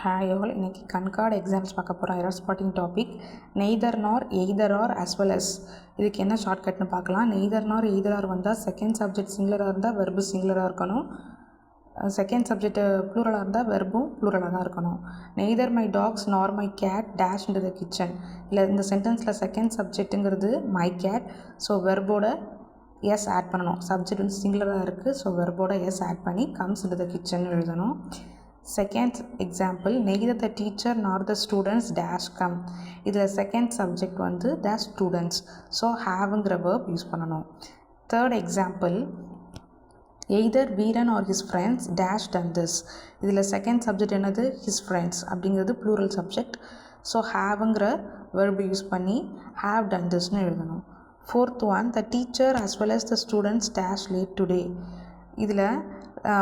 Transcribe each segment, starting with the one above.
Hi all, இன்றைக்கி கண்கார்டு exams பார்க்க போகிறோம். எரர் ஸ்பாட்டிங் டாபிக் நெய்தர் நார் either R as well as. இதுக்கு என்ன ஷார்ட்கட்னு பார்க்கலாம். நெய்தர் நார் எய்தர் ஆர் வந்தால் செகண்ட் சப்ஜெக்ட் சிங்குலராக இருந்தால் வெர்பு சிங்குலராக இருக்கணும். செகண்ட் சப்ஜெக்ட் ப்ளூரலாக இருந்தால் வெர்பும் ப்ளூரலாக தான் இருக்கணும். Neither my dogs nor my cat dash into the kitchen. இல்லை இந்த சென்டென்ஸில் செகண்ட் சப்ஜெக்ட்டுங்கிறது மை கேட். ஸோ வெர்போட எஸ் ஆட் பண்ணணும். சப்ஜெக்ட் வந்து சிங்குலராக இருக்குது. ஸோ வெர்போட எஸ் ஆட் பண்ணி கம்ஸ் இன்டு த கிச்சன் எழுதணும். Second example neither the teacher nor the students dash come. இதில் செகண்ட் சப்ஜெக்ட் வந்து த ஸ்டூடெண்ட்ஸ். ஸோ ஹாவ்ங்கிற வேர்ப் யூஸ் பண்ணணும். Third example either Veeran or his friends dash done this. இதில் second subject என்னது his friends அப்படிங்கிறது plural subject. So ஹாவ்ங்கிற verb use பண்ணி have done திஸ்னு எழுதணும். Fourth one the teacher as well as the students dash late today. இதில்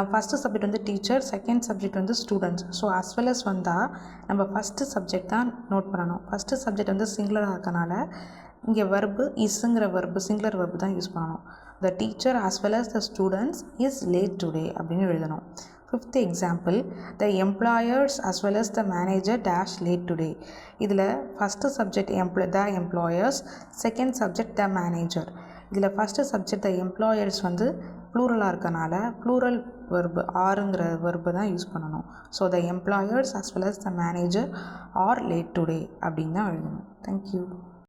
first subject வந்து teacher, second subject வந்து students. So as well as வந்தால் நம்ம ஃபஸ்ட்டு சப்ஜெக்ட் தான் நோட் பண்ணணும். ஃபஸ்ட்டு சப்ஜெக்ட் வந்து சிங்குலராக இருக்கனால இங்கே வெர்பு இஸ்ஸுங்கிற வெர்பு சிங்குலர் வெர்பு தான் யூஸ் பண்ணணும். The teacher as well as the students is late today அப்படின்னு எழுதணும். Fifth example the employers as well as the manager dash late today. இதில் first subject the employers, second subject the manager. இதில் first subject the employers வந்து ப்ளூரலாக இருக்கனால plural verb ஆருங்கிற verb தான் use பண்ணணும். So the employers as well as the manager are late today அப்படின்னு தான் எழுதணும். தேங்க்யூ.